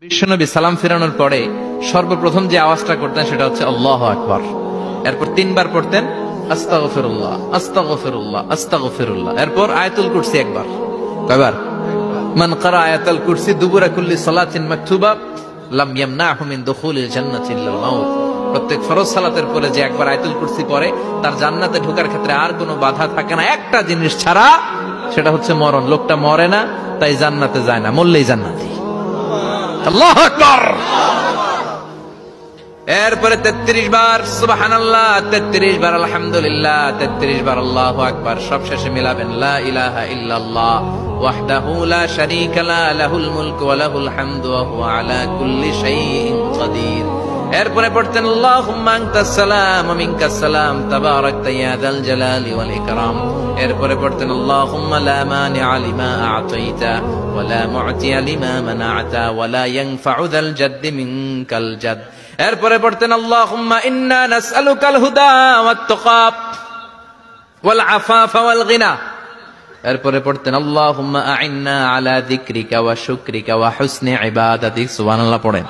বিশ্বনবী সালাম ফেরানোর পরে সর্বপ্রথম যে আওয়াজটা করতেন সেটা হচ্ছে আল্লাহু আকবার। এরপর 3 বার পড়তেন আস্তাগফিরুল্লাহ আস্তাগফিরুল্লাহ আস্তাগফিরুল্লাহ। এরপর আয়াতুল কুরসি একবার। কয়বার? মান ক্বারা আয়াতুল কুরসি দুবুরা কুল্লি সালাতিন মাকতুবা লাম ইয়ামনাহু মিন দুখুলিল জান্নাতি ইল্লাল মাউত। প্রত্যেক ফরজ সালাতের পরে যে একবার আয়াতুল কুরসি পড়ে তার জান্নাতে ঢোকার ক্ষেত্রে আর কোনো বাধা থাকে না, একটা জিনিস ছাড়া, সেটা হচ্ছে মরণ। লোকটা মরে না তাই জান্নাতে যায় না, মরলেই জান্নাতি। আল্লাহু আকবার। এরপরে 33 বার সুবহানাল্লাহ, 33 বার আলহামদুলিল্লাহ, 33 বার আল্লাহু আকবার। সবশেষে মিলাবেন লা ইলাহা ইল্লাল্লাহ ওয়াহদাহু লা শারীকা লা লাহুল মুলকু ওয়া লাহুল হামদু ওয়া হুয়া আলা কুল্লি শাইইন কাদির। এরপরে পড়তেন আল্লাহুম্মা আনতাস সালাম ওয়া মিনকাস সালাম তাবারাকতা ইয়া যাল জালালি ওয়াল ইকরাম। এরপরে পড়তেন আল্লাহুম্মা লা মানিআ লিমা আ'তাইতা ওয়া লা মু'তিয়া লিমা মানা'তা ওয়া লা ইয়ানফা'ু যাল জাদ্দি মিনকাল জাদ। এরপরে পড়তেন আল্লাহুম্মা ইন্না নাসআলুকাল হুদা ওয়াত তুকা ওয়াল আফাফা ওয়াল গিনা। এরপরে পড়তেন আল্লাহুম্মা আ'ইন্না আলা যিকরিকা ওয়া শুকরিকা ওয়া হুসনি ইবাদাতিক। সুবহানাল্লাহ পড়েন।